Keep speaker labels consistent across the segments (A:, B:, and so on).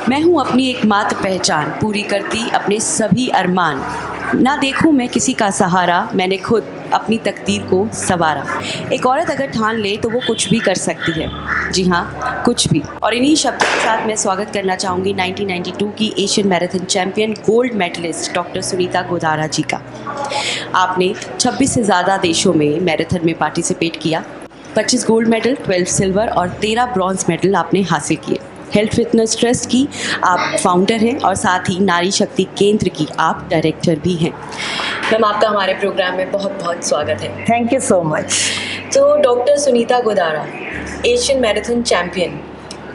A: मैं हूँ अपनी एकमात्र पहचान, पूरी करती अपने सभी अरमान। ना देखूँ मैं किसी का सहारा, मैंने खुद अपनी तकदीर को संवारा। एक औरत अगर ठान ले तो वो कुछ भी कर सकती है। जी हाँ, कुछ भी। और इन्हीं शब्दों के साथ मैं स्वागत करना चाहूँगी 1992 की Asian marathon champion gold medalist doctor Sunita Godara ji का। आपने 26 से ज़्यादा देशों में मैराथन में पार्टिसिपेट किया। 25 गोल्ड मेडल, 12 सिल्वर और 13 ब्रॉन्ज मेडल आपने हासिल किए। हेल्थ फिटनेस ट्रस्ट की आप फाउंडर हैं और साथ ही नारी शक्ति केंद्र की आप डायरेक्टर भी हैं। मैम, आपका हमारे प्रोग्राम में बहुत बहुत स्वागत है।
B: Thank you so much.
A: तो doctor Sunita Godara, Asian marathon champion.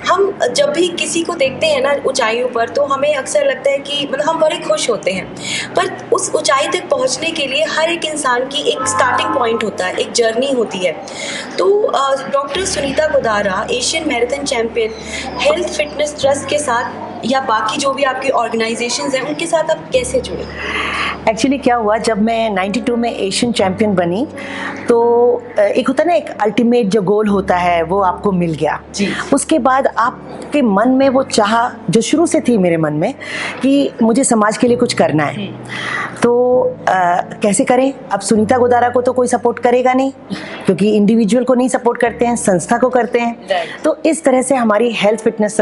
A: हम जब भी किसी को देखते हैं ना ऊंचाइयों पर, तो हमें अक्सर लगता है कि मतलब हम बड़े खुश होते हैं, पर उस ऊंचाई तक पहुंचने के लिए हर एक इंसान की एक स्टार्टिंग पॉइंट होता है, एक जर्नी होती है। तो doctor Sunita Godara Asian marathon champion health fitness trust के साथ या बाकी जो भी आपकी ऑर्गेनाइजेशंस हैं उनके साथ आप कैसे जुड़े?
B: एक्चुअली क्या हुआ, जब मैं 92 में एशियन चैंपियन बनी तो एक होता है ना, एक अल्टीमेट जो गोल होता है वो आपको मिल गया
A: जी।
B: उसके बाद आपके मन में वो चाह जो शुरू से थी मेरे मन में कि मुझे समाज के लिए कुछ करना है। तो कैसे करें? अब सुनीता गोदारा को तो कोई सपोर्ट करेगा नहीं, क्योंकि इंडिविजुअल को नहीं सपोर्ट करते हैं, संस्था को करते हैं। तो इस तरह से हमारी हेल्थ फिटनेस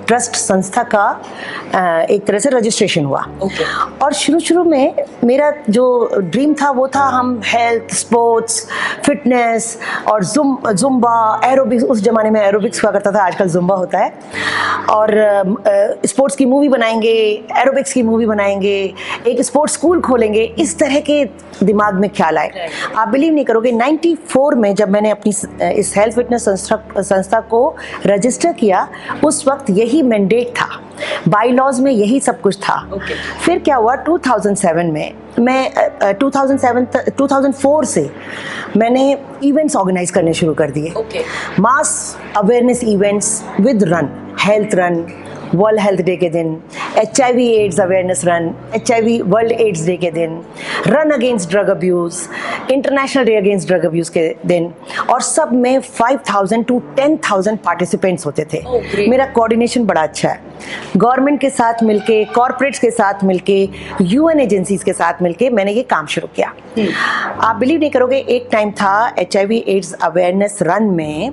B: ट्रस्ट संस्था का एक तरह से रजिस्ट्रेशन हुआ। और शुरू में मेरा जो ड्रीम था वो था हम हेल्थ, स्पोर्ट्स, फिटनेस और जुम्बा, एरोबिक्स, उस जमाने में एरोबिक्स हुआ करता था, आजकल जुम्बा होता है, और स्पोर्ट्स की मूवी बनाएंगे, एरोबिक्स की मूवी बनाएंगे, एक स्पोर्ट्स स्कूल खोलेंगे, इस तरह के दिमाग में ख्याल आए। आप बिलीव नहीं करोगे, 94 में जब मैंने अपनी इस हेल्थ फिटनेस संस्था को रजिस्टर किया, उस वक्त यही मैंडेट था, बाई लॉज में यही सब कुछ था। फिर क्या हुआ, 2007 में मैं 2004 से मैंने इवेंट्स ऑर्गेनाइज करने शुरू कर दिए। Mass awareness events with run, health run, world health day के दिन, HIV AIDS awareness run, HIV world AIDS day के दिन, run against drug abuse, international day against drug abuse के दिन, और सब में 5,000 to 10,000 पार्टिसिपेंट्स होते थे। मेरा कोऑर्डिनेशन बड़ा अच्छा है। गवर्नमेंट के साथ मिलके, कॉर्पोरेट्स के साथ मिलके, UN एजेंसीज के साथ मिलके मैंने ये काम शुरू किया। आप बिलीव नहीं करोगे, एक टाइम था HIV एड्स अवेयरनेस रन में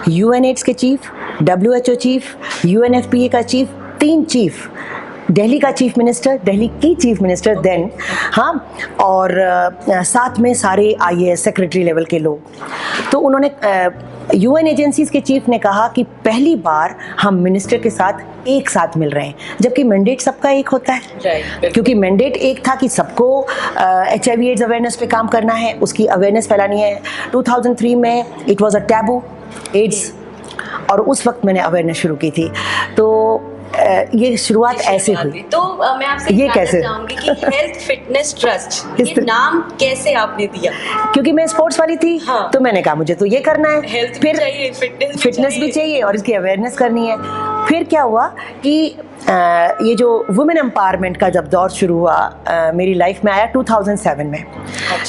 B: UN एड्स के चीफ, WHO चीफ, UNFPA का चीफ, 3 चीफ, दिल्ली का चीफ मिनिस्टर, दिल्ली की चीफ मिनिस्टर देन, हाँ, और साथ में सारे IAS सेक्रेटरी लेवल के लोग। तो उन्होंने UN एजेंसीज के चीफ ने कहा कि पहली बार हम मिनिस्टर के साथ एक साथ मिल रहे हैं, जबकि मैंडेट सबका एक होता है। क्योंकि मैंडेट एक था कि सबको HIV एड्स अवेयरनेस पे काम करना है, उसकी अवेयरनेस फैलानी है। 2003 में it was a taboo, AIDS, और उस वक्त मैंने अवेयरनेस शुरू की थी। तो ये शुरुआत ऐसे हुई।
A: तो मैं आपसे
B: ये कैसे
A: चाहूंगी कि हेल्थ फिटनेस ट्रस्ट, ये नाम कैसे आपने दिया?
B: क्योंकि मैं स्पोर्ट्स वाली थी,
A: हाँ।
B: तो मैंने कहा मुझे तो ये करना है,
A: हेल्थ
B: फिर
A: चाहिए,
B: फिटनेस भी चाहिए और इसकी अवेयरनेस करनी है। फिर क्या हुआ कि ये जो वुमेन एम्पावरमेंट का जब दौर शुरू हुआ मेरी लाइफ में आया 2007 में।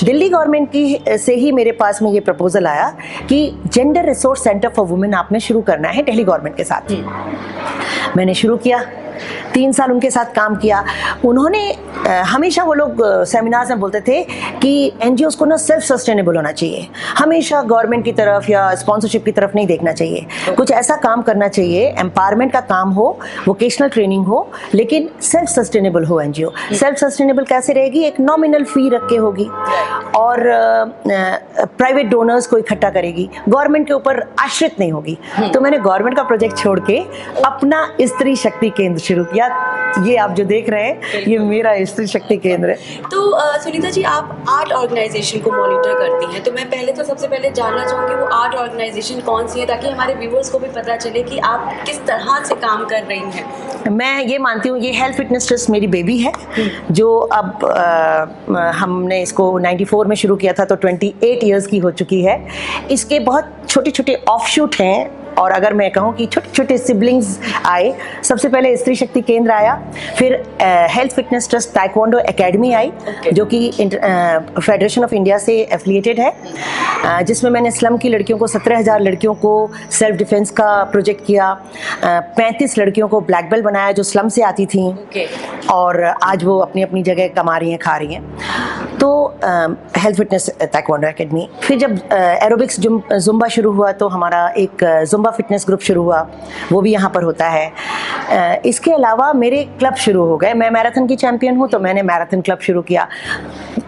B: दिल्ली गवर्नमेंट की से ही मेरे पास में ये प्रपोजल आया कि gender resource centre for women आपने शुरू करना है दिल्ली गवर्नमेंट के साथ। मैंने शुरू किया, 3 साल उनके साथ काम किया। उन्होंने हमेशा, वो लोग सेमिनार्स में बोलते थे कि NGOs को ना सेल्फ सस्टेनेबल होना चाहिए, हमेशा गवर्नमेंट की तरफ या स्पॉन्सरशिप की तरफ नहीं देखना चाहिए, कुछ ऐसा काम करना चाहिए, एम्पावरमेंट का काम हो, वोकेशनल ट्रेनिंग हो, लेकिन सेल्फ सस्टेनेबल हो NGO। सेल्फ सस्टेनेबल कैसे रहेगी? एक नॉमिनल फी रख के होगी और प्राइवेट डोनर्स को इकट्ठा करेगी, गवर्नमेंट के ऊपर आश्रित नहीं होगी। तो मैंने गवर्नमेंट का प्रोजेक्ट छोड़ के अपना स्त्री शक्ति केंद्र शुरू किया। ये आप जो देख रहे हैं, ये मेरा स्त्री शक्ति केंद्र है।
A: तो सुनीता जी, आप आर्ट ऑर्गेनाइजेशन को मॉनिटर करती हैं, तो मैं सबसे पहले जानना चाहूँगी वो आर्ट ऑर्गेनाइजेशन कौन सी है, ताकि हमारे व्यूवर्स को भी पता चले कि आप किस तरह से काम कर रही हैं।
B: मैं ये मानती हूँ, ये हेल्थ फिटनेस ट्रस्ट मेरी बेबी है, जो अब हमने इसको 94 में शुरू किया था, तो 28 ईयर्स की हो चुकी है। इसके बहुत छोटे छोटे ऑफशूट हैं और अगर मैं कहूँ कि छोटे छोटे सिबलिंग्स आए, सबसे पहले स्त्री शक्ति केंद्र आया, फिर health fitness trust taekwondo academy आई, जो कि फेडरेशन ऑफ इंडिया से एफिलिएटेड है, जिसमें मैंने स्लम की लड़कियों को 17,000 लड़कियों को सेल्फ डिफेंस का प्रोजेक्ट किया, 35 लड़कियों को ब्लैक बेल्ट बनाया जो स्लम से आती थी, और आज वो अपनी अपनी जगह कमा रही हैं, खा रही हैं। तो हेल्थ फिटनेस ताइक्वांडो एकेडमी। फिर जब एरोबिक्स जुम्बा शुरू हुआ तो हमारा एक जुम्बा फिटनेस ग्रुप शुरू हुआ, वो भी यहाँ पर होता है। इसके अलावा मेरे क्लब शुरू हो गए। मैं मैराथन की चैंपियन हूँ, तो मैंने मैराथन क्लब शुरू किया।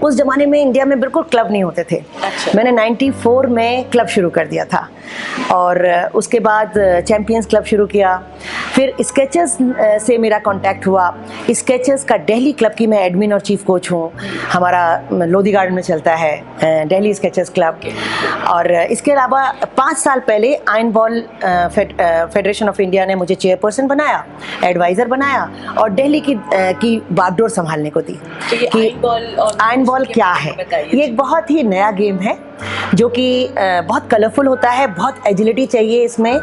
B: उस ज़माने में इंडिया में बिल्कुल क्लब नहीं होते थे।
A: अच्छा।
B: मैंने 94 में क्लब शुरू कर दिया था, और उसके बाद चैंपियंस क्लब शुरू किया। फिर स्केचेस से मेरा कांटेक्ट हुआ। स्केचेस का दिल्ली क्लब की मैं एडमिन और चीफ कोच हूँ। हमारा लोधी गार्डन में चलता है दिल्ली स्केचेस क्लब। और इसके अलावा 5 साल पहले ion ball federation of India ने मुझे चेयरपर्सन बनाया, एडवाइज़र बनाया, और दिल्ली की बागडोर संभालने को दी।
A: कि
B: आयन बॉल क्या है? ये एक बहुत ही नया गेम है जो कि बहुत कलरफुल होता है, बहुत एजिलिटी चाहिए इसमें,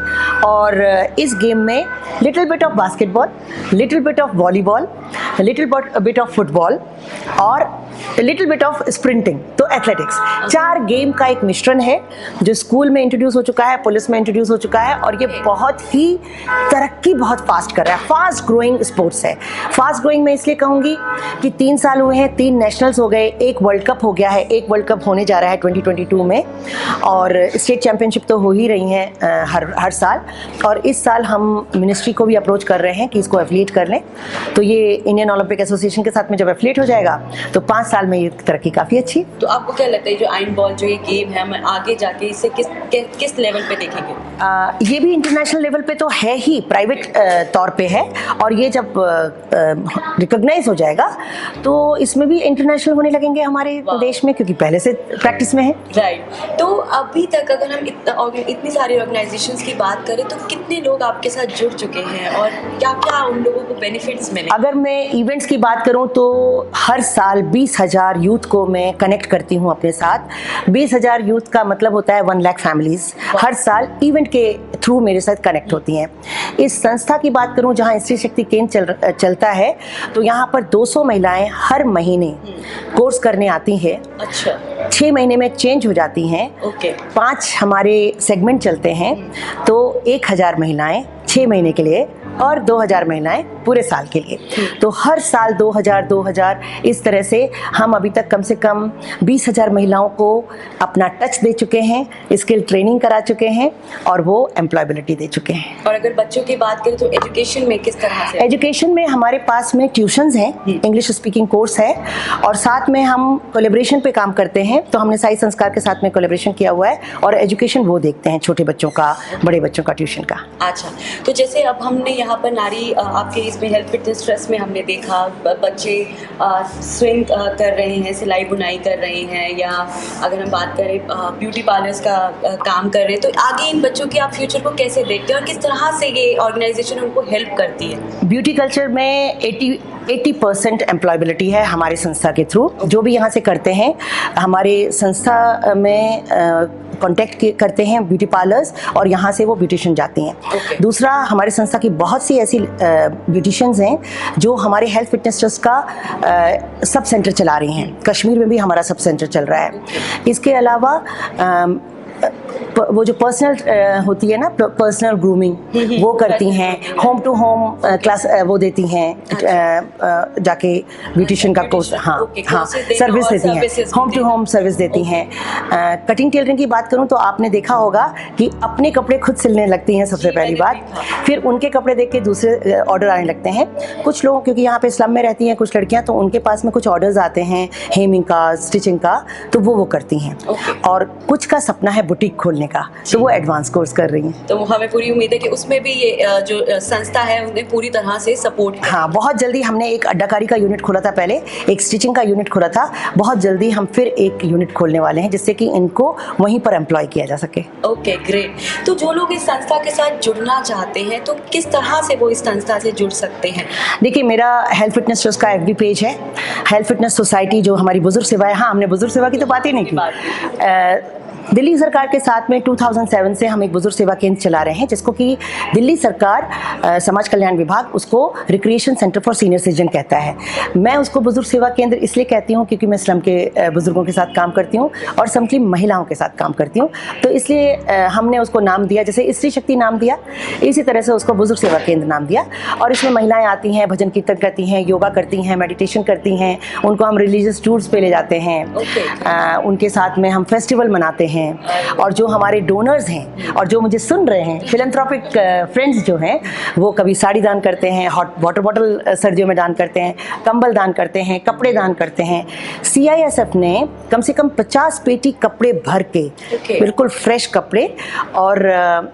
B: और इस गेम में little bit of basketball, little bit of volleyball, little bit of football और लिटिल बिट ऑफ स्प्रिंटिंग, तो एथलेटिक्स, 4 गेम का एक मिश्रण है जो स्कूल में इंट्रोड्यूस हो चुका है, पुलिस में इंट्रोड्यूस हो चुका है, और ये बहुत ही तरक्की बहुत फास्ट कर रहा है। फास्ट ग्रोइंग स्पोर्ट्स है। फास्ट ग्रोइंग मैं इसलिए कहूँगी कि 3 साल हुए हैं, 3 नेशनल्स हो गए, 1 वर्ल्ड कप हो गया है, 1 वर्ल्ड कप होने जा रहा है 2022 में, और स्टेट चैंपियनशिप तो हो ही रही हैं हर साल। और इस साल हम मिनिस्ट्री को भी अप्रोच कर रहे हैं कि इसको एफिलिएट कर लें। तो ये इंडियन ओलंपिक एसोसिएशन के साथ में जब एफिलिएट हो जाएगा तो 5 साल में ये तरक्की काफ़ी अच्छी।
A: तो आपको क्या लगता है जो आयन बॉल जो ये गेम है, हम आगे जाके इसे किस लेवल पे देखेंगे?
B: ये भी इंटरनेशनल लेवल पे तो है ही, प्राइवेट तौर पे है, और ये जब रिकॉग्नाइज हो जाएगा तो इसमें भी इंटरनेशनल होने लगेंगे हमारे देश में, क्योंकि पहले से प्रैक्टिस में है।
A: राइट। तो अभी तक अगर हम इतनी सारी ऑर्गेनाइजेशंस की बात करें तो कितने लोग आपके साथ जुड़ चुके हैं और क्या क्या उन लोगों को बेनिफिट्स मिले?
B: अगर मैं इवेंट्स की बात करूं तो हर साल 20,000 यूथ को मैं कनेक्ट करती हूं अपने साथ। 20,000 यूथ का मतलब होता है 1 लाख फैमिलीज हर साल इवेंट के थ्रू मेरे साथ कनेक्ट होती हैं। इस संस्था की बात करूं जहां स्त्री शक्ति केंद्र चलता है, तो यहाँ पर 200 महिलाएं हर महीने कोर्स करने आती हैं।
A: अच्छा।
B: 6 महीने में चेंज हो जाती हैं।
A: ओके।
B: 5 हमारे सेगमेंट चलते हैं, तो 1000 महिलाएं 6 महीने के लिए और 2000 महिलाएं पूरे साल के लिए। तो हर साल 2000 इस तरह से हम अभी तक कम से कम 20,000 महिलाओं को अपना टच दे चुके हैं, स्किल ट्रेनिंग करा चुके हैं, और वो एम्प्लॉयबिलिटी दे चुके हैं।
A: और अगर बच्चों की बात करें तो एजुकेशन में किस तरह से?
B: एजुकेशन में हमारे पास में ट्यूशन्स हैं, इंग्लिश स्पीकिंग कोर्स है, और साथ में हम कोलैबोरेशन पे काम करते हैं। तो हमने साई संस्कार के साथ में कोलैबोरेशन किया हुआ है, और एजुकेशन वो देखते हैं, छोटे बच्चों का, बड़े बच्चों का ट्यूशन का।
A: अच्छा। तो जैसे अब हमने यहाँ पर नारी आपके इसमें हेल्थ फिटनेस ट्रस्ट में हमने देखा बच्चे स्विंग कर रहे हैं, सिलाई बुनाई कर रहे हैं, या अगर हम बात करें ब्यूटी पार्लर्स का काम कर रहे हैं, तो आगे इन बच्चों के आप फ्यूचर को कैसे देखते हैं और किस तरह से ये ऑर्गेनाइजेशन उनको हेल्प करती है?
B: ब्यूटी कल्चर में 80% एम्प्लॉयबिलिटी है हमारी संस्था के थ्रू। जो भी यहाँ से करते हैं हमारे संस्था में कांटेक्ट करते हैं ब्यूटी पार्लर्स, और यहाँ से वो ब्यूटिशियन जाती हैं। दूसरा, हमारी संस्था की बहुत सी ऐसी ब्यूटिशियंस हैं जो हमारे हेल्थ फिटनेस ट्रस्ट का सब सेंटर चला रही हैं। कश्मीर में भी हमारा सब सेंटर चल रहा है। इसके अलावा वो जो पर्सनल होती है ना, पर्सनल ग्रूमिंग, वो करती हैं। होम टू होम क्लास वो देती हैं, जाके ब्यूटिशियन का कोर्स, हाँ सर्विस देती हैं, होम टू होम सर्विस देती हैं। कटिंग टेलरिंग की बात करूं तो आपने देखा होगा कि अपने कपड़े खुद सिलने लगती हैं सबसे पहली बात, फिर उनके कपड़े देख के दूसरे ऑर्डर आने लगते हैं। कुछ लोग, क्योंकि यहाँ पे स्लम में रहती हैं कुछ लड़कियाँ, तो उनके पास में कुछ ऑर्डर्स आते हैं हेमिंग का, स्टिचिंग का, तो वो करती हैं। और कुछ का सपना है बुटीक खोलने का, तो वो एडवांस कोर्स कर रही हैं।
A: तो हमें पूरी उम्मीद है कि उसमें भी ये जो संस्था है उन्हें पूरी तरह से सपोर्ट है।
B: हाँ, बहुत जल्दी हमने एक अड्डाकारी का यूनिट खोला था, पहले एक स्टिचिंग का यूनिट खोला था, बहुत जल्दी हम फिर एक यूनिट खोलने वाले हैं जिससे कि इनको वहीं पर एम्प्लॉय किया जा सके।
A: Okay, great. तो जो लोग इस संस्था के साथ जुड़ना चाहते हैं तो किस तरह से वो इस संस्था से जुड़ सकते हैं?
B: देखिए, मेरा हेल्थ फिटनेस ट्रस्ट का FB पेज है, हेल्थ फिटनेस सोसाइटी, जो हमारी बुजुर्ग सेवा है। हाँ, हमने बुजुर्ग सेवा की तो बात ही नहीं की। दिल्ली सरकार के साथ में 2007 से हम एक बुजुर्ग सेवा केंद्र चला रहे हैं, जिसको कि दिल्ली सरकार समाज कल्याण विभाग उसको recreation centre for senior citizen कहता है। मैं उसको बुजुर्ग सेवा केंद्र इसलिए कहती हूँ क्योंकि मैं स्लम के बुजुर्गों के साथ काम करती हूँ और समक्लीन महिलाओं के साथ काम करती हूँ, तो इसलिए हमने उसको नाम दिया, जैसे स्त्री शक्ति नाम दिया इसी तरह से उसको बुजुर्ग सेवा केंद्र नाम दिया। और इसमें महिलाएं आती हैं, भजन कीर्तन करती हैं, योगा करती हैं, मेडिटेशन करती हैं, उनको हम रिलीजियस टूर्स पे ले जाते हैं, उनके साथ में हम फेस्टिवल मनाते हैं। और जो हमारे डोनर्स हैं और जो मुझे सुन रहे हैं, फिलैंथ्रोपिक फ्रेंड्स जो हैं, वो कभी साड़ी दान करते हैं, हॉट वाटर बॉटल सर्दियों में दान करते हैं, कंबल दान करते हैं, कपड़े दान करते हैं। CISF ने कम से कम 50 पेटी कपड़े भर के, बिल्कुल फ्रेश कपड़े, और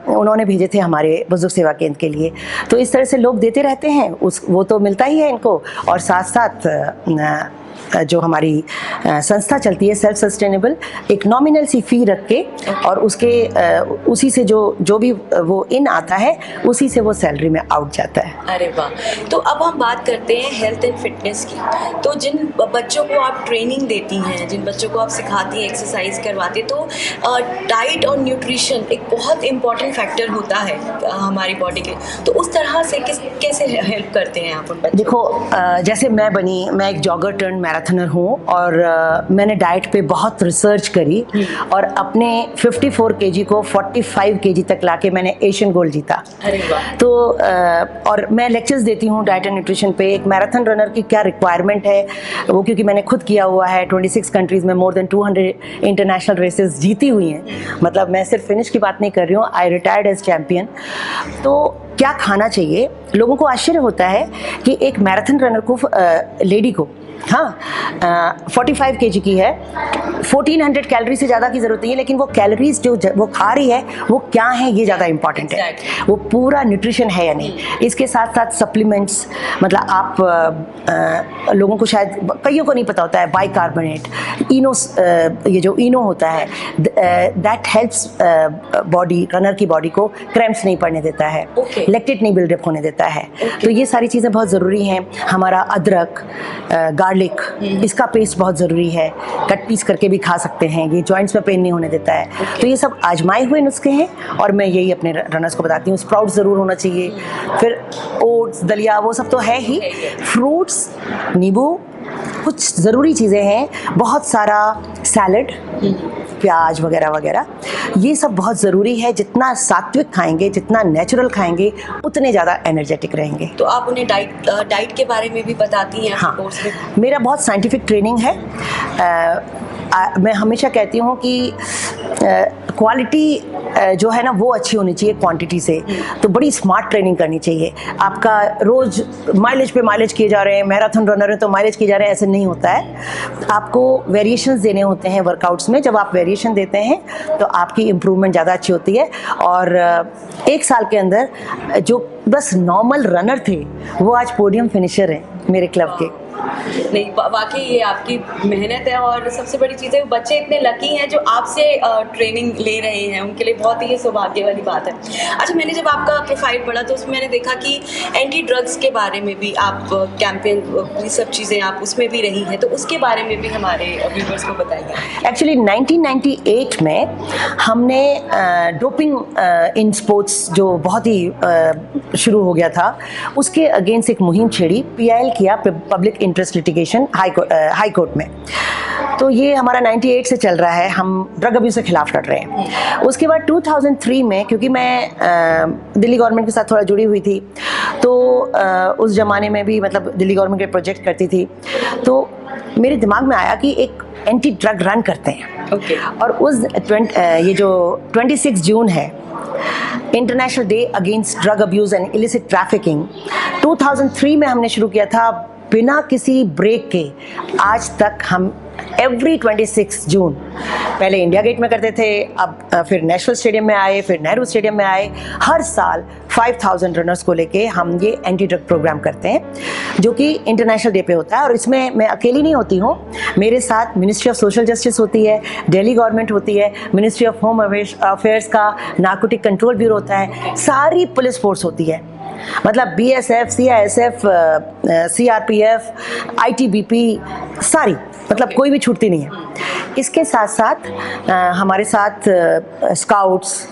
B: उन्होंने भेजे थे हमारे बुजुर्ग सेवा केंद्र के लिए। तो इस तरह से लोग देते रहते हैं, वो तो मिलता ही है इनको, और साथ साथ जो हमारी संस्था चलती है सेल्फ सस्टेनेबल, एक नॉमिनल सी फी रख के और उसके उसी से जो भी वो इन आता है उसी से वो सैलरी में आउट जाता है।
A: अरे वाह। तो अब हम बात करते हैं हेल्थ एंड फिटनेस की। तो जिन बच्चों को आप ट्रेनिंग देती हैं, जिन बच्चों को आप सिखाती हैं, एक्सरसाइज करवाती हैं, तो डाइट और न्यूट्रिशन एक बहुत इंपॉर्टेंट फैक्टर होता है हमारी बॉडी के। तो उस तरह से कैसे हेल्प करते हैं आप उन बच्चों?
B: देखो, जैसे मैं एक जॉगर टर्न मैराथनर हूँ और मैंने डाइट पे बहुत रिसर्च करी और अपने 54 kg को 45 kg तक लाके मैंने एशियन गोल्ड जीता।
A: अरे वाह।
B: तो और मैं लेक्चर्स देती हूँ डाइट एंड न्यूट्रिशन पे, एक मैराथन रनर की क्या रिक्वायरमेंट है वो, क्योंकि मैंने खुद किया हुआ है। 26 कंट्रीज़ में मोर देन 200 इंटरनेशनल रेसेस जीती हुई हैं। मतलब मैं सिर्फ फिनिश की बात नहीं कर रही हूँ, आई रिटायर्ड एज चैम्पियन। तो क्या खाना चाहिए, लोगों को आश्चर्य होता है कि एक मैराथन रनर को, लेडी को, हाँ, 45 kg की है, 1400 कैलोरी से ज़्यादा की ज़रूरत नहीं है, लेकिन वो कैलोरीज जो वो खा रही है वो क्या है ये ज़्यादा इंपॉर्टेंट है। वो पूरा न्यूट्रिशन है या नहीं। इसके साथ साथ सप्लीमेंट्स, मतलब आप लोगों को शायद कईयों को नहीं पता होता है, बाइकार्बोनेट, इनोस, ये जो इनो होता है दैट हेल्प्स बॉडी, रनर की बॉडी को क्रैम्प्स नहीं पड़ने देता है, लैक्टेट नहीं बिल्डअप होने देता है। तो ये सारी चीज़ें बहुत ज़रूरी हैं। हमारा अदरक, गार्लिक, इसका पेस्ट बहुत ज़रूरी है, कट पीस करके भी खा सकते हैं, ये जॉइंट्स में पेन नहीं होने देता है। तो ये सब आजमाए हुए नुस्खे हैं और मैं यही अपने रनर्स को बताती हूँ। स्प्राउट्स ज़रूर होना चाहिए, फिर ओट्स, दलिया, वो सब तो है ही, फ्रूट्स, नींबू, कुछ ज़रूरी चीज़ें हैं, बहुत सारा सैलड, प्याज वगैरह वगैरह, ये सब बहुत ज़रूरी है। जितना सात्विक खाएंगे, जितना नेचुरल खाएंगे, उतने ज़्यादा एनर्जेटिक रहेंगे।
A: तो आप उन्हें डाइट के बारे में भी बताती हैं?
B: हाँ, मेरा बहुत साइंटिफिक ट्रेनिंग है। मैं हमेशा कहती हूँ कि क्वालिटी जो है ना वो अच्छी होनी चाहिए क्वांटिटी से। तो बड़ी स्मार्ट ट्रेनिंग करनी चाहिए। आपका रोज़ माइलेज पे माइलेज किए जा रहे हैं, मैराथन रनर हैं तो माइलेज किए जा रहे हैं, ऐसे नहीं होता है। आपको वेरिएशंस देने होते हैं वर्कआउट्स में। जब आप वेरिएशन देते हैं तो आपकी इम्प्रूवमेंट ज़्यादा अच्छी होती है। और एक साल के अंदर जो बस नॉर्मल रनर थे वो आज पोडियम फिनिशर हैं मेरे क्लब के।
A: नहीं, वाकई ये आपकी मेहनत है और सबसे बड़ी चीज़ है बच्चे इतने लकी हैं जो आपसे ट्रेनिंग ले रहे हैं, उनके लिए बहुत ही ये सौभाग्य वाली बात है। अच्छा, मैंने जब आपका प्रोफाइल पढ़ा तो उसमें मैंने देखा कि एंटी ड्रग्स के बारे में भी आप कैंपेन, ये सब चीज़ें आप उसमें भी रही हैं, तो उसके बारे में भी हमारे व्यूअर्स को बताइए।
B: एक्चुअली 1998 में हमने डोपिंग इन स्पोर्ट्स जो बहुत ही शुरू हो गया था, उसके अगेंस्ट एक मुहिम छेड़ी, PIL किया, public interest litigation, high court में। तो ये हमारा 98 से चल रहा है, हम ड्रग अब्यूज़ के खिलाफ लड़ रहे हैं। उसके बाद 2003 में, क्योंकि मैं दिल्ली गवर्नमेंट के साथ थोड़ा जुड़ी हुई थी, तो उस ज़माने में भी मतलब दिल्ली गवर्नमेंट के प्रोजेक्ट करती थी, तो मेरे दिमाग में आया कि एक एंटी ड्रग रन करते हैं। और उस ये जो 26 जून है, international day against drug abuse and illicit trafficking, 2003 में हमने शुरू किया था बिना किसी ब्रेक के। आज तक हम एवरी 26 जून, पहले इंडिया गेट में करते थे, अब फिर नेशनल स्टेडियम में आए, फिर नेहरू स्टेडियम में आए, हर साल 5000 रनर्स को लेके हम ये एंटी ड्रग प्रोग्राम करते हैं, जो कि इंटरनेशनल डे पे होता है। और इसमें मैं अकेली नहीं होती हूँ, मेरे साथ मिनिस्ट्री ऑफ सोशल जस्टिस होती है, दिल्ली गवर्नमेंट होती है, मिनिस्ट्री ऑफ होम अफेयर्स का नार्कोटिक कंट्रोल ब्यूरो होता है, सारी पुलिस फोर्स होती है, मतलब BSF, CISF, CRPF, ITBP, सारी, मतलब कोई भी छूटती नहीं है। इसके साथ साथ हमारे साथ स्काउट्स,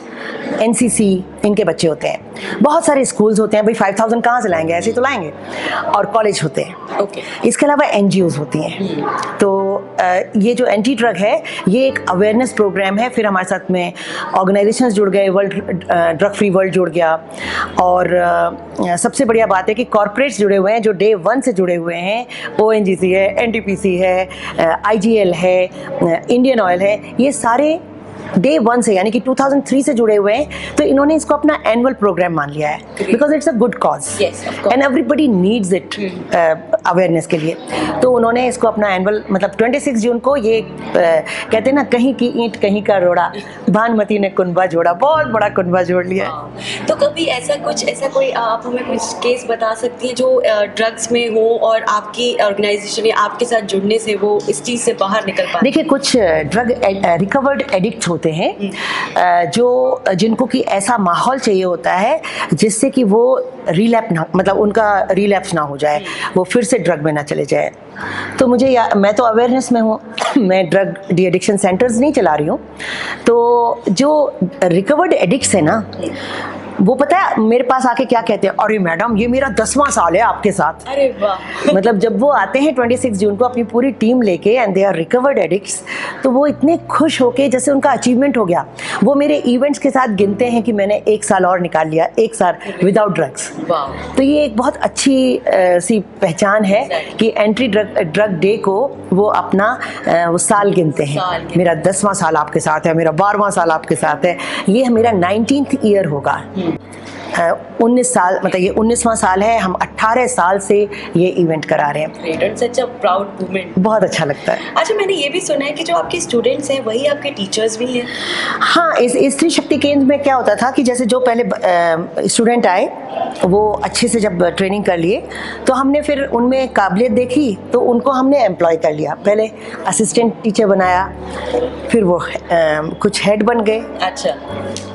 B: एनसीसी, इनके बच्चे होते हैं। बहुत सारे स्कूल्स होते हैं, भाई 5000 कहाँ से लाएंगे, ऐसे ही तो लाएंगे। और कॉलेज होते हैं।
A: ओके।
B: इसके अलावा एनजीओज होती हैं। तो ये जो एंटी ड्रग है ये एक अवेयरनेस प्रोग्राम है। फिर हमारे साथ में ऑर्गेनाइजेशंस जुड़ गए, वर्ल्ड ड्रग फ्री वर्ल्ड जुड़ गया। और सबसे बढ़िया बात है कि कॉर्पोरेट्स जुड़े हुए हैं जो डे 1 से जुड़े हुए हैं। ओएनजीसी है, एनटीपीसी है, आईजीएल है, इंडियन ऑयल है, ये सारे डे 1 से यानी कि 2003 से जुड़े हुए हैं। तो इन्होंने इसको अपना एनुअल प्रोग्राम मान लिया है, because it's a good cause and everybody needs it awareness के लिए। तो उन्होंने इसको अपना एनुअल, मतलब 26 जून को ये कहते हैं ना, कहीं की ईंट कहीं का रोड़ा, भानुमति ने कुनबा जोड़ा, बहुत बड़ा कुनबा जोड़ लिया है।
A: तो कभी ऐसा कोई आप हमें कुछ केस बता सकती हैं जो ड्रग्स में हो और आपकी ऑर्गेनाइजेशन या आपके साथ जुड़ने से वो इस चीज़ से बाहर निकल पाए?
B: देखिए, कुछ ड्रग रिकवर्ड एडिक्ट्स होते हैं जो जिनको कि ऐसा माहौल चाहिए होता है जिससे कि वो रिलैप्स ना, मतलब उनका रिलैप्स ना हो जाए, वो फिर से ड्रग में ना चले जाए। तो मैं तो अवेयरनेस में हूँ, मैं ड्रग डी एडिक्शन सेंटर्स नहीं चला रही हूँ। तो जो रिकवर्ड एडिक्ट्स है ना, वो पता है मेरे पास आके क्या कहते हैं, अरे मैडम ये मेरा 10वां साल है आपके साथ।
A: अरे वाह।
B: मतलब जब वो आते हैं 26 जून को अपनी पूरी टीम लेके and they are recovered addicts, तो वो इतने खुश होके जैसे उनका अचीवमेंट हो गया। वो मेरे इवेंट्स के साथ गिनते हैं कि मैंने 1 साल और निकाल लिया, 1 साल विदाउट ड्रग्स। तो ये एक बहुत अच्छी सी पहचान है कि एंट्री ड्रग डे को वो अपना वो साल गिनते हैं। मेरा 10वां साल आपके साथ है, मेरा 12वां साल आपके साथ है, ये मेरा 19th ईयर होगा। 19 साल, मतलब ये 19वां साल है। हम 18 साल से ये इवेंट करा रहे हैं।
A: सच अ प्राउड मोमेंट।
B: बहुत अच्छा लगता है।
A: अच्छा, मैंने ये भी सुना है कि जो आपके स्टूडेंट्स हैं वही आपके टीचर्स भी हैं।
B: हाँ, इस स्त्री शक्ति केंद्र में क्या होता था कि जैसे जो पहले स्टूडेंट आए वो अच्छे से जब ट्रेनिंग कर लिए तो हमने फिर उनमें काबिलियत देखी, तो उनको हमने एम्प्लॉय कर लिया। पहले असिस्टेंट टीचर बनाया, फिर वो कुछ हेड बन गए, अच्छा,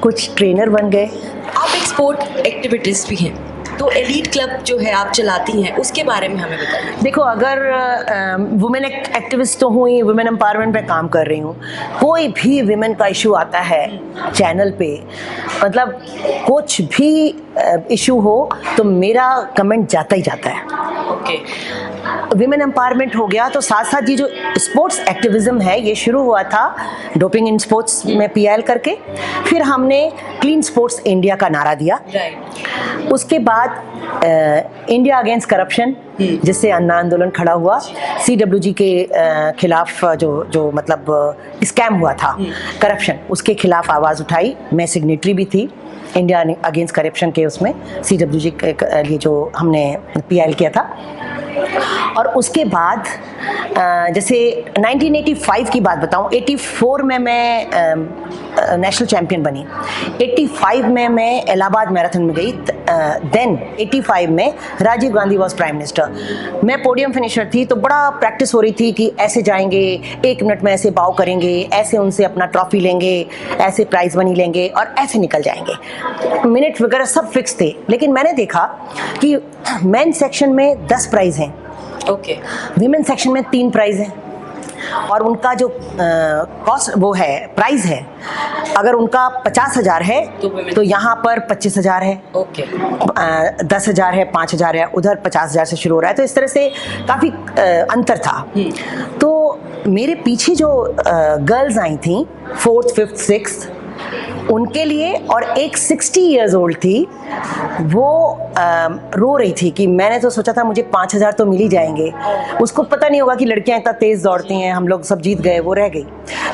B: कुछ ट्रेनर बन गए।
A: आप एक स्पोर्ट एक्टिविटीज भी हैं, तो एलीट क्लब जो है आप चलाती हैं, उसके बारे में हमें बताइए।
B: देखो, अगर वुमेन एक्टिविस्ट तो हूँ ही, वुमेन एम्पावरमेंट पे काम कर रही हूँ। कोई भी वुमेन का इशू आता है चैनल पे, मतलब कुछ भी इशू हो तो मेरा कमेंट जाता ही जाता है।
A: ओके।
B: विमेन एम्पावरमेंट हो गया, तो साथ साथ ये जो स्पोर्ट्स एक्टिविज्म है ये शुरू हुआ था डोपिंग इन स्पोर्ट्स में पीएल करके। फिर हमने क्लीन स्पोर्ट्स इंडिया का नारा दिया। उसके बाद इंडिया अगेंस्ट करप्शन, जिससे अन्ना आंदोलन खड़ा हुआ। CWG के खिलाफ जो मतलब स्कैम हुआ था, करप्शन, उसके खिलाफ आवाज़ उठाई। मैं सिग्नेटरी भी थी इंडिया अगेंस्ट करप्शन के, उसमें CWG के लिए जो हमने PIL किया था। और उसके बाद जैसे 1985 की बात बताऊं, 84 में मैं नेशनल चैम्पियन बनी। 85 में मैं इलाहाबाद मैराथन में गई। देन 85 में Rajiv Gandhi was prime minister. मैं पोडियम फिनिशर थी, तो बड़ा प्रैक्टिस हो रही थी कि ऐसे जाएंगे, 1 मिनट में ऐसे बाव करेंगे, ऐसे उनसे अपना ट्रॉफी लेंगे, ऐसे प्राइज मनी लेंगे और ऐसे निकल जाएंगे। मिनट वगैरह सब फिक्स थे। लेकिन मैंने देखा कि मेन सेक्शन में 10 प्राइज हैं,
A: ओके,
B: वीमेन सेक्शन में 3 प्राइज हैं। और उनका जो कॉस्ट वो है, प्राइस है, अगर उनका 50,000 है तो यहाँ पर 25,000 है, ओके, 10,000 है, 5,000 है, उधर 50,000 से शुरू हो रहा है। तो इस तरह से काफ़ी अंतर था। तो मेरे पीछे जो गर्ल्स आई थी 4th, 5th, 6th, उनके लिए, और एक 60 इयर्स ओल्ड थी, वो रो रही थी कि मैंने तो सोचा था मुझे 5,000 तो मिल ही जाएंगे। उसको पता नहीं होगा कि लड़कियां इतना तेज दौड़ती हैं, हम लोग सब जीत गए, वो रह गई।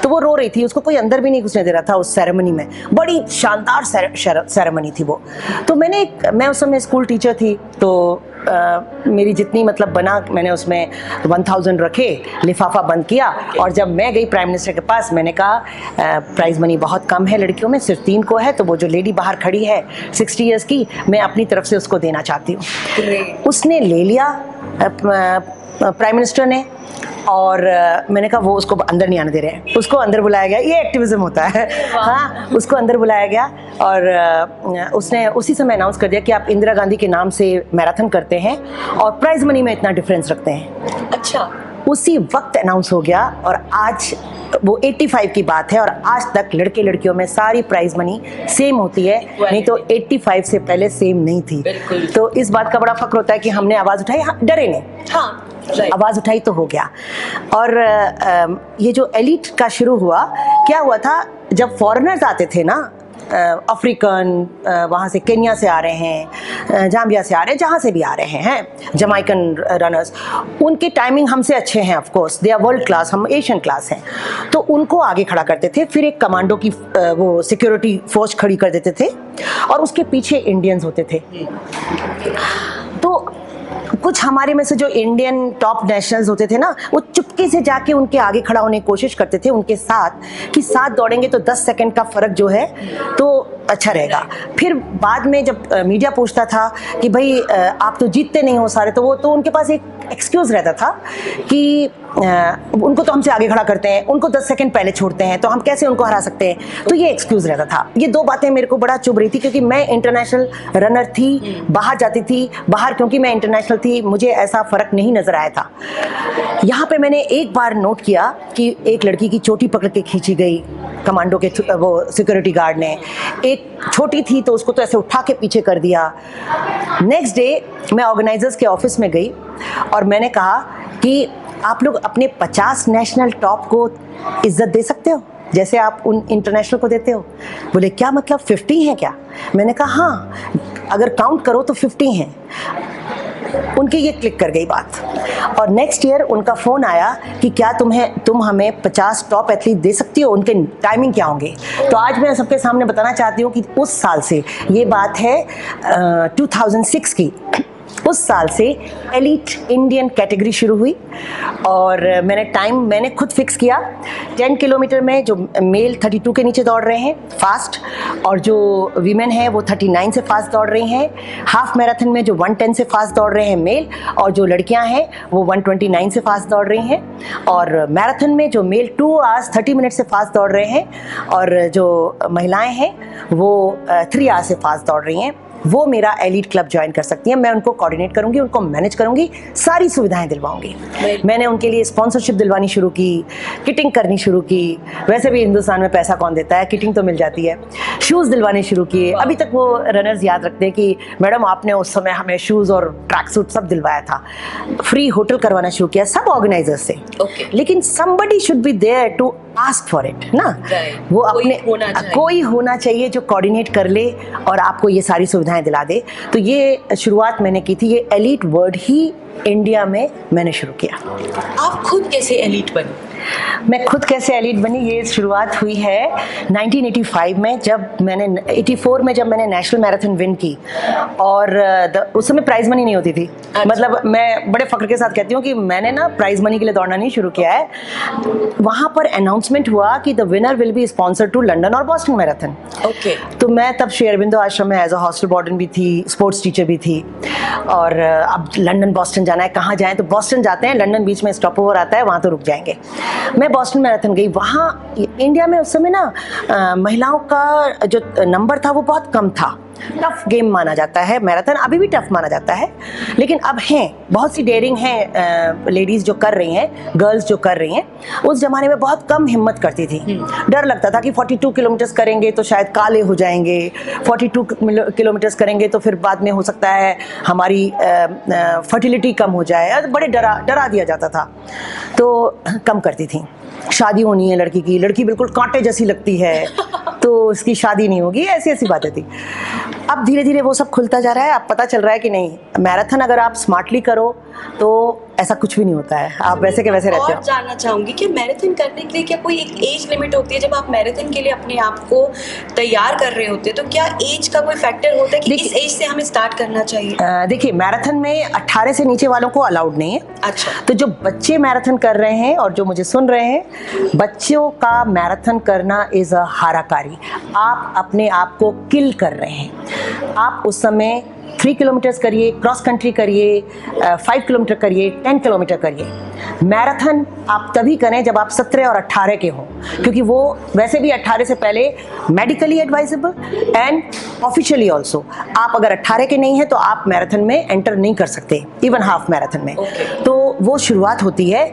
B: तो वो रो रही थी, उसको कोई अंदर भी नहीं घुसने दे रहा था उस सेरेमनी में। बड़ी शानदार सेरेमनी थी वो। तो मैं उस समय स्कूल टीचर थी, तो मेरी जितनी मतलब बना, मैंने उसमें 1000 रखे, लिफाफा बंद किया। और जब मैं गई प्राइम मिनिस्टर के पास, मैंने कहा प्राइज मनी बहुत कम है लड़कियों में, सिर्फ 3 को है, तो वो जो लेडी बाहर खड़ी है 60 इयर्स की, मैं अपनी तरफ से उसको देना चाहती हूँ। उसने ले लिया प्राइम मिनिस्टर ने, और मैंने कहा वो उसको अंदर नहीं आने दे रहे हैं। उसको अंदर बुलाया गया, ये एक्टिविज्म होता है। हाँ, उसको अंदर बुलाया गया और उसने उसी समय अनाउंस कर दिया कि आप इंदिरा गांधी के नाम से मैराथन करते हैं और प्राइज मनी में इतना डिफरेंस रखते हैं।
A: अच्छा।
B: उसी वक्त अनाउंस हो गया, और आज वो 85 की बात है, और आज तक लड़के लड़कियों में सारी प्राइज मनी सेम होती है, नहीं तो 85 से पहले सेम नहीं थी। तो इस बात का बड़ा फक्र होता है कि हमने आवाज़ उठाई, डरे नहीं, आवाज़ उठाई तो हो गया। और ये जो एलीट का शुरू हुआ, क्या हुआ था, जब फॉरेनर्स आते थे ना, अफ्रीकन, वहाँ से केन्या से आ रहे हैं, जाम्बिया से आ रहे हैं, जहाँ से भी आ रहे हैं, जमाइकन रनर्स, उनके टाइमिंग हमसे अच्छे हैं, of course they are world class, हम एशियन क्लास हैं, तो उनको आगे खड़ा करते थे, फिर एक कमांडो की वो सिक्योरिटी फोर्स खड़ी कर देते थे, और उसके पीछे इंडियंस होते थे। तो कुछ हमारे में से जो इंडियन टॉप नेशनल्स होते थे ना, वो चुपके से जाके उनके आगे खड़ा होने की कोशिश करते थे उनके साथ, कि साथ दौड़ेंगे तो 10 सेकंड का फर्क जो है तो अच्छा रहेगा। फिर बाद में जब मीडिया पूछता था कि भाई आप तो जीतते नहीं हो सारे, तो वो तो उनके पास एक एक्सक्यूज़ रहता था कि उनको तो हमसे आगे खड़ा करते हैं, उनको 10 सेकंड पहले छोड़ते हैं, तो हम कैसे उनको हरा सकते हैं, तो ये एक्सक्यूज़ रहता था। ये दो बातें मेरे को बड़ा चुभ रही थी, क्योंकि मैं इंटरनेशनल रनर थी, बाहर जाती थी, बाहर क्योंकि मैं इंटरनेशनल थी, मुझे ऐसा फ़र्क नहीं नज़र आया था। यहाँ पे मैंने एक बार नोट किया कि एक लड़की की चोटी पकड़ के खींची गई कमांडो के वो सिक्योरिटी गार्ड ने, एक छोटी थी तो उसको तो ऐसे उठा के पीछे कर दिया। नेक्स्ट डे मैं ऑर्गेनाइजर्स के ऑफिस में गई और मैंने कहा कि आप लोग अपने 50 नेशनल टॉप को इज्जत दे सकते हो जैसे आप उन इंटरनेशनल को देते हो? बोले क्या मतलब 50 हैं क्या? मैंने कहा हाँ, अगर काउंट करो तो 50 हैं। उनकी ये क्लिक कर गई बात, और नेक्स्ट ईयर उनका फ़ोन आया कि क्या तुम हमें 50 टॉप एथलीट दे सकती हो, उनके टाइमिंग क्या होंगे? तो आज मैं सबके सामने बताना चाहती हूँ कि उस साल से, ये बात है 2006 की, उस साल से एलीट इंडियन कैटेगरी शुरू हुई, और मैंने खुद फिक्स किया। 10 किलोमीटर में जो मेल 32 के नीचे दौड़ रहे हैं फास्ट, और जो वीमेन है वो 39 से फास्ट दौड़ रही हैं। हाफ मैराथन में जो 110 से फास्ट दौड़ रहे हैं मेल, और जो लड़कियां हैं वो 129 से फास्ट दौड़ रही हैं। और मैराथन में जो मेल 2 आवर्स 30 मिनट से फास्ट दौड़ रहे हैं, और जो महिलाएं हैं वो 3 आवर्स से फास्ट दौड़ रही हैं, वो मेरा एलीट क्लब ज्वाइन कर सकती हैं। मैं उनको कोऑर्डिनेट करूंगी, उनको मैनेज करूंगी, सारी सुविधाएं दिलवाऊंगी। मैंने उनके लिए स्पॉन्सरशिप दिलवानी शुरू की, किटिंग करनी शुरू की। वैसे भी हिंदुस्तान में पैसा कौन देता है, किटिंग तो मिल जाती है। शूज़ दिलवाने शुरू किए। अभी तक वो रनर्स याद रखते हैं कि मैडम आपने उस समय हमें शूज़ और ट्रैक सूट सब दिलवाया था। फ्री होटल करवाना शुरू किया सब ऑर्गेनाइजर्स से। लेकिन somebody should be there to ask for it ना, वो अपने कोई होना चाहिए जो कोऑर्डिनेट कर ले और आपको ये सारी सुविधाएं दिला दे। तो ये शुरुआत मैंने की थी, ये एलीट वर्ड ही इंडिया में मैंने शुरू किया।
A: आप खुद कैसे एलीट बनी?
B: मैं खुद कैसे एलीट बनी, ये शुरुआत हुई है 1985 में, जब मैंने 84 में जब मैंने नेशनल मैराथन विन की, और उस समय प्राइज मनी नहीं होती थी। मतलब मैं बड़े फक्र के साथ कहती हूँ कि मैंने ना प्राइज मनी के लिए दौड़ना नहीं शुरू किया है। वहाँ पर अनाउंसमेंट हुआ कि the winner will be sponsor to London और बॉस्टन मैराथन। तो मैं तब श्री अरबिंदो आश्रम में एज अ हॉस्टल वार्डन भी थी, स्पोर्ट्स टीचर भी थी, और अब लंदन बॉस्टन जाना है, कहाँ जाएं? तो बॉस्टन जाते हैं, लंदन बीच में स्टॉप ओवर आता है, वहाँ तो रुक जाएंगे। मैं बॉस्टन मैराथन गई। वहाँ इंडिया में उस समय ना महिलाओं का जो नंबर था वो बहुत कम था। टफ गेम माना जाता है मैराथन, अभी भी टफ माना जाता है, लेकिन अब हैं बहुत सी डेयरिंग हैं लेडीज़ जो कर रही हैं, गर्ल्स जो कर रही हैं। उस ज़माने में बहुत कम हिम्मत करती थी, डर लगता था कि 42 किलोमीटर्स करेंगे तो शायद काले हो जाएंगे, 42 किलोमीटर्स करेंगे तो फिर बाद में हो सकता है हमारी फर्टिलिटी कम हो जाए, बड़े डरा दिया जाता था, तो कम करती थी। शादी होनी है लड़की की, लड़की बिल्कुल कांटे जैसी लगती है तो उसकी शादी नहीं होगी, ऐसी ऐसी बातें थी। अब धीरे धीरे वो सब खुलता जा रहा है। अब पता चल रहा है कि नहीं, मैराथन अगर आप स्मार्टली करो तो ऐसा कुछ भी नहीं होता है, आप वैसे के वैसे रहते हो।
A: और जानना चाहूंगी कि मैराथन करने के लिए क्या कोई एक एज लिमिट होती है? जब आप मैराथन के लिए अपने आप को तैयार कर रहे होते हैं तो क्या एज का कोई फैक्टर होता है कि इस एज से हमें स्टार्ट करना चाहिए?
B: देखिए, मैराथन में 18 से नीचे वालों को अलाउड नहीं है।
A: अच्छा।
B: तो जो बच्चे मैराथन कर रहे हैं और जो मुझे सुन रहे हैं, बच्चों का मैराथन करना इज अ हाराकारी। आप अपने आप को किल कर रहे हैं। आप उस समय 3 किलोमीटर्स करिए, क्रॉस कंट्री करिए, 5 किलोमीटर करिए, 10 किलोमीटर करिए। मैराथन आप तभी करें जब आप 17 और 18 के हों, क्योंकि वो वैसे भी 18 से पहले medically advisable and officially also. आप अगर 18 के नहीं हैं तो आप मैराथन में एंटर नहीं कर सकते, इवन हाफ मैराथन में। तो वो शुरुआत होती है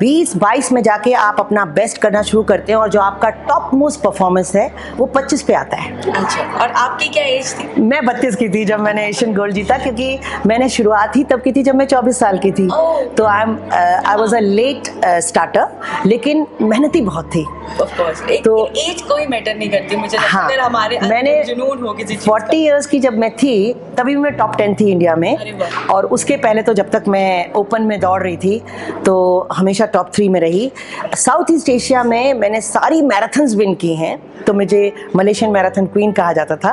B: 20-22 में जाके आप अपना बेस्ट करना शुरू करते हैं और जो आपका टॉप मोस्ट परफॉर्मेंस है वो 25 पे आता है।
A: अच्छा, और आपकी क्या एज थी?
B: मैं 32 की थी जब मैंने एशियन गोल्ड जीता, क्योंकि मैंने शुरुआत ही तब की थी जब मैं 24 साल की थी। तो I was a late starter, लेकिन मेहनती बहुत थी।
A: ऑफ कोर्स, तो एज कोई मैटर नहीं करती मुझे लगता है।
B: हाँ,
A: अगर हमारे
B: मैंने
A: जुनून हो किसी चीज
B: 40 इयर्स की जब मैं थी तभी मैं टॉप 10 थी इंडिया में।
A: अरे वाह।
B: और उसके पहले तो जब तक मैं ओपन में दौड़ रही थी तो हमेशा टॉप 3 में रही। साउथ ईस्ट एशिया में मैंने सारी मैराथन्स विन की हैं, तो मुझे मलेशियन मैराथन क्वीन कहा जाता था।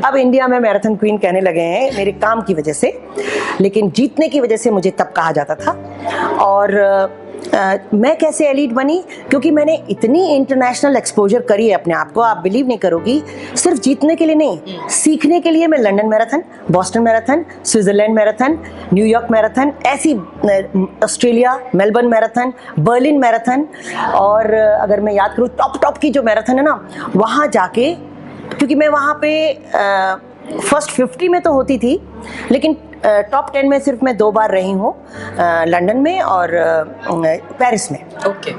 B: अब इंडिया में मैराथन क्वीन कहने लगे हैं मेरे काम की वजह से, लेकिन जीतने की वजह से मुझे तब कहा जाता था। और मैं कैसे एलीट बनी, क्योंकि मैंने इतनी इंटरनेशनल एक्सपोजर करी है अपने आप को, आप बिलीव नहीं करोगी। सिर्फ जीतने के लिए नहीं, सीखने के लिए मैं London marathon, Boston marathon, Switzerland marathon, New York marathon, ऐसी Australia Melbourne marathon, Berlin marathon, और अगर मैं याद करूँ टॉप की जो मैराथन है ना, वहाँ जाके, क्योंकि मैं वहाँ पे फर्स्ट 50 में तो होती थी, लेकिन टॉप 10 में सिर्फ मैं 2 बार रही हूँ, लंदन में और पेरिस में।
A: ओके।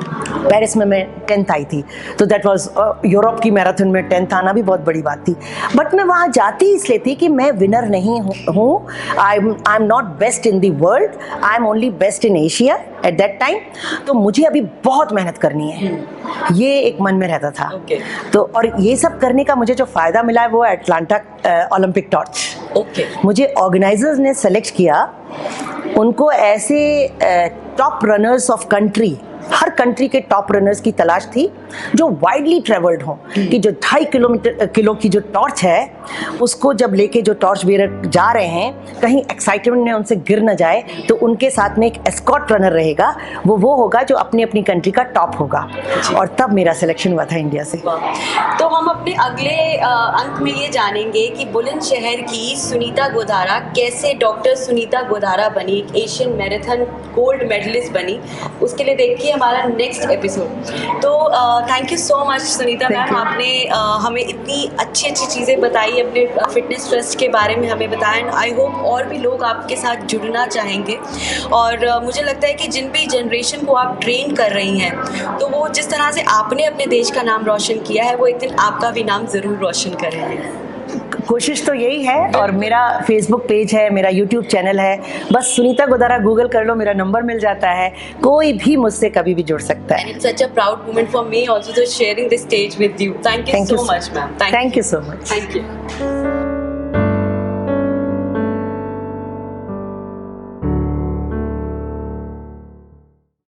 B: पेरिस में मैं 10th आई थी, तो दैट वाज यूरोप की मैराथन में 10th आना भी बहुत बड़ी बात थी। बट मैं वहाँ जाती इसलिए थी कि मैं विनर नहीं हूँ, I am not best in the world, I am only best in Asia at that time. तो मुझे अभी बहुत मेहनत करनी है, ये एक मन में रहता था।
A: Okay.
B: तो और ये सब करने का मुझे जो फ़ायदा मिला है वो अटलांटा ओलंपिक टॉर्च।
A: ओके।
B: मुझे ऑर्गेनाइजर्स ने सेलेक्ट किया, उनको ऐसे top runners of country, her country के टॉप रनर्स की तलाश थी जो वाइडली ट्रेवल्ड हों, कि जो 2.5 किलो की जो टॉर्च है उसको जब लेके जो टॉर्च बेरर जा रहे हैं, कहीं एक्साइटमेंट में उनसे गिर न जाए, तो उनके साथ में एक एस्कॉर्ट रनर रहेगा, वो होगा जो अपनी अपनी कंट्री का टॉप होगा। और तब मेरा सिलेक्शन हुआ था इंडिया से।
A: तो हम अपने अगले अंक में ये जानेंगे कि बुलंदशहर की सुनीता गोधारा कैसे डॉक्टर सुनीता गोधारा बनी, एक एशियन मैराथन गोल्ड मेडलिस्ट बनी। उसके लिए देखिए हमारा नेक्स्ट एपिसोड। तो thank you so much Sunita ma'am, आपने हमें इतनी अच्छी अच्छी चीज़ें बताई, अपने फिटनेस ट्रस्ट के बारे में हमें बताया, एंड आई होप और भी लोग आपके साथ जुड़ना चाहेंगे। और मुझे लगता है कि जिन भी जनरेशन को आप ट्रेन कर रही हैं, तो वो जिस तरह से आपने अपने देश का नाम रोशन किया है, वो एक दिन आपका भी नाम ज़रूर रोशन करेंगे।
B: कोशिश तो यही है। और मेरा फेसबुक पेज है, मेरा यूट्यूब चैनल है, बस सुनीता गोधारा गूगल कर लो, मेरा नंबर मिल जाता है, कोई भी मुझसे कभी भी जुड़ सकता है।
A: And it's such a proud moment for me also to sharing this stage with you. Thank you so much, ma'am.
B: Thank you so much.
A: Thank you.